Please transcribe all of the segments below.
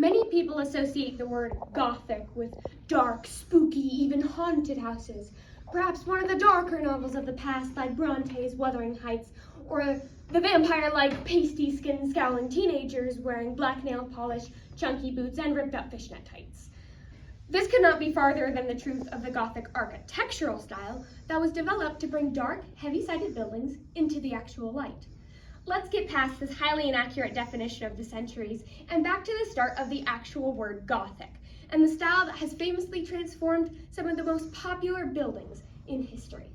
Many people associate the word Gothic with dark, spooky, even haunted houses. Perhaps one of the darker novels of the past, like Bronte's Wuthering Heights, or the vampire-like pasty-skinned scowling teenagers wearing black nail polish, chunky boots, and ripped-up fishnet tights. This could not be farther than the truth of the Gothic architectural style that was developed to bring dark, heavy-sided buildings into the actual light. Let's get past this highly inaccurate definition of the centuries and back to the start of the actual word Gothic, and the style that has famously transformed some of the most popular buildings in history.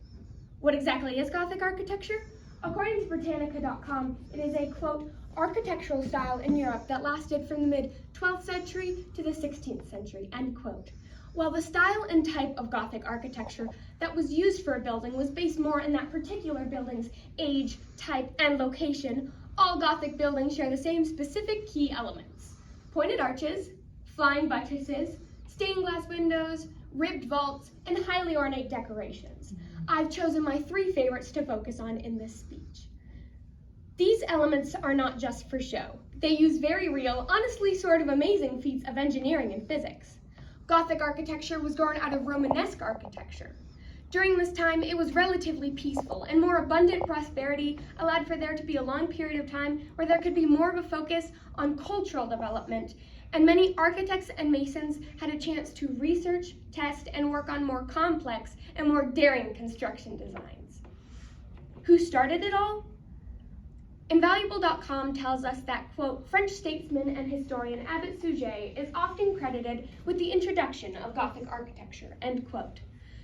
What exactly is Gothic architecture? According to Britannica.com, it is a, quote, architectural style in Europe that lasted from the mid-12th century to the 16th century, end quote. While the style and type of Gothic architecture that was used for a building was based more on that particular building's age, type, and location, all Gothic buildings share the same specific key elements: pointed arches, flying buttresses, stained glass windows, ribbed vaults, and highly ornate decorations. I've chosen my 3 favorites to focus on in this speech. These elements are not just for show. They use very real, honestly sort of amazing feats of engineering and physics. Gothic architecture was born out of Romanesque architecture. During this time, it was relatively peaceful, and more abundant prosperity allowed for there to be a long period of time where there could be more of a focus on cultural development, and many architects and masons had a chance to research, test, and work on more complex and more daring construction designs. Who started it all? Invaluable.com tells us that, quote, French statesman and historian Abbé Suger is often credited with the introduction of Gothic architecture, end quote.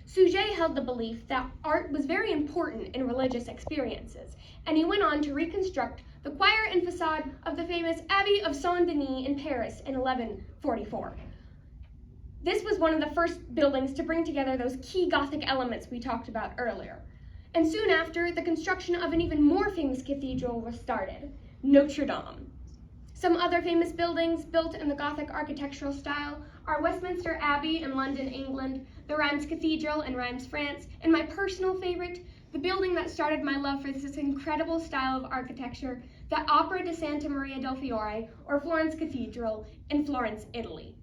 Suger held the belief that art was very important in religious experiences, and he went on to reconstruct the choir and facade of the famous Abbey of Saint-Denis in Paris in 1144. This was one of the first buildings to bring together those key Gothic elements we talked about earlier. And soon after, the construction of an even more famous cathedral was started, Notre Dame. Some other famous buildings built in the Gothic architectural style are Westminster Abbey in London, England, the Reims Cathedral in Reims, France, and my personal favorite, the building that started my love for this incredible style of architecture, the Opera di Santa Maria del Fiore, or Florence Cathedral in Florence, Italy.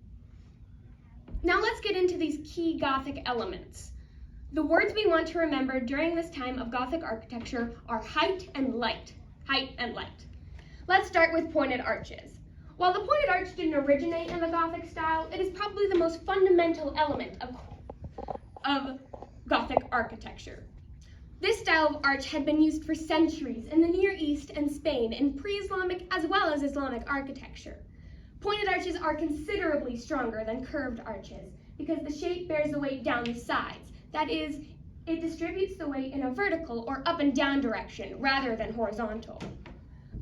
Now let's get into these key Gothic elements. The words we want to remember during this time of Gothic architecture are height and light. Height and light. Let's start with pointed arches. While the pointed arch didn't originate in the Gothic style, it is probably the most fundamental element of Gothic architecture. This style of arch had been used for centuries in the Near East and Spain in pre-Islamic as well as Islamic architecture. Pointed arches are considerably stronger than curved arches because the shape bears the weight down the sides. That is, it distributes the weight in a vertical or up and down direction rather than horizontal.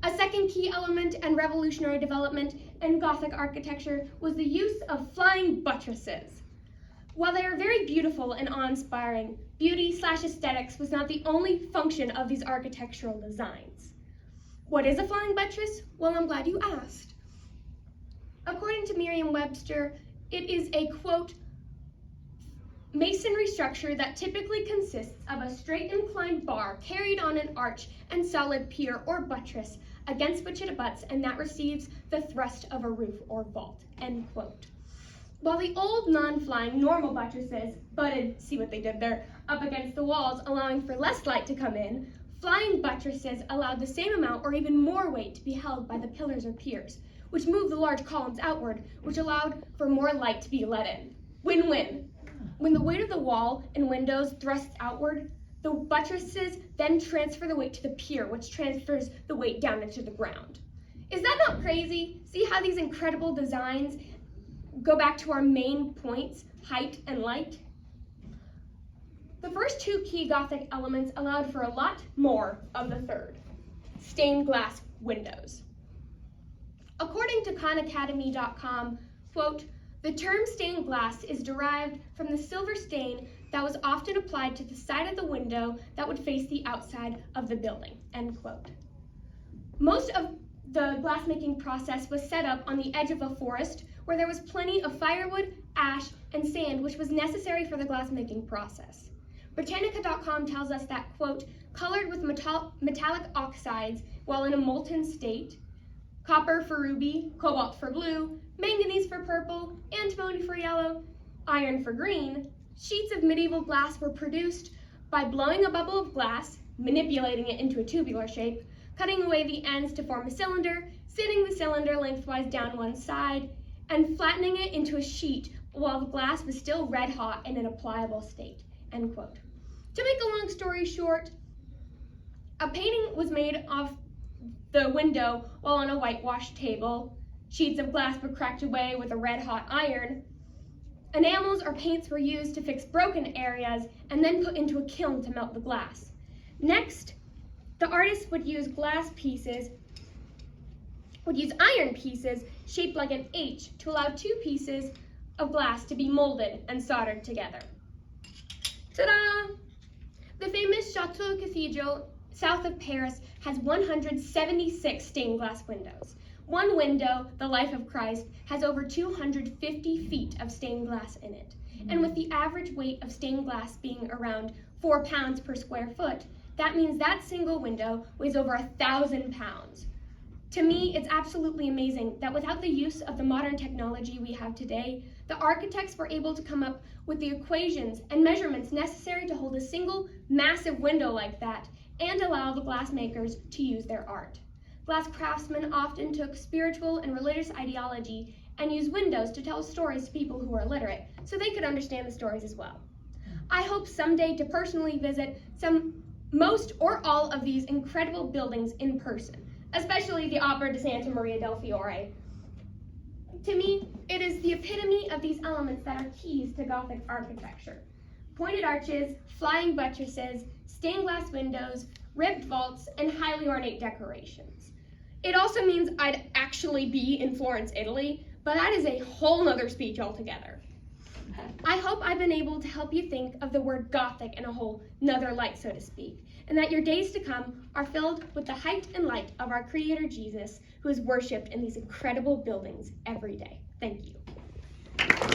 A second key element and revolutionary development in Gothic architecture was the use of flying buttresses. While they are very beautiful and awe-inspiring, beauty/aesthetics was not the only function of these architectural designs. What is a flying buttress? Well, I'm glad you asked. According to Merriam-Webster, it is a, quote, masonry structure that typically consists of a straight inclined bar carried on an arch and solid pier or buttress against which it abuts and that receives the thrust of a roof or vault, end quote. While the old non-flying normal buttresses butted, see what they did there, up against the walls, allowing for less light to come in, flying buttresses allowed the same amount or even more weight to be held by the pillars or piers, which moved the large columns outward, which allowed for more light to be let in. Win-win. When the weight of the wall and windows thrusts outward, the buttresses then transfer the weight to the pier, which transfers the weight down into the ground. Is that not crazy? See how these incredible designs go back to our main points, height and light? The first two key Gothic elements allowed for a lot more of the third, stained glass windows. According to KhanAcademy.com, quote, the term stained glass is derived from the silver stain that was often applied to the side of the window that would face the outside of the building, end quote. Most of the glassmaking process was set up on the edge of a forest where there was plenty of firewood, ash, and sand, which was necessary for the glassmaking process. Britannica.com tells us that, quote, colored with metallic oxides while in a molten state, copper for ruby, cobalt for blue, manganese for purple, antimony for yellow, iron for green, sheets of medieval glass were produced by blowing a bubble of glass, manipulating it into a tubular shape, cutting away the ends to form a cylinder, sitting the cylinder lengthwise down one side, and flattening it into a sheet while the glass was still red hot and in a pliable state, end quote. To make a long story short, a painting was made of the window while on a whitewashed table. Sheets of glass were cracked away with a red hot iron. Enamels or paints were used to fix broken areas and then put into a kiln to melt the glass. Next, the artist would use iron pieces shaped like an H to allow two pieces of glass to be molded and soldered together. Ta-da! The famous Château Cathedral south of Paris has 176 stained glass windows. One window, the Life of Christ, has over 250 feet of stained glass in it. And with the average weight of stained glass being around 4 pounds per square foot, that means that single window weighs over 1,000 pounds. To me, it's absolutely amazing that without the use of the modern technology we have today, the architects were able to come up with the equations and measurements necessary to hold a single massive window like that and allow the glass makers to use their art. Glass craftsmen often took spiritual and religious ideology and used windows to tell stories to people who were illiterate so they could understand the stories as well. I hope someday to personally visit most or all of these incredible buildings in person, especially the Opera di Santa Maria del Fiore. To me, it is the epitome of these elements that are keys to Gothic architecture. Pointed arches, flying buttresses, stained glass windows, ribbed vaults, and highly ornate decorations. It also means I'd actually be in Florence, Italy, but that is a whole nother speech altogether. I hope I've been able to help you think of the word Gothic in a whole nother light, so to speak, and that your days to come are filled with the height and light of our Creator Jesus, who is worshipped in these incredible buildings every day. Thank you.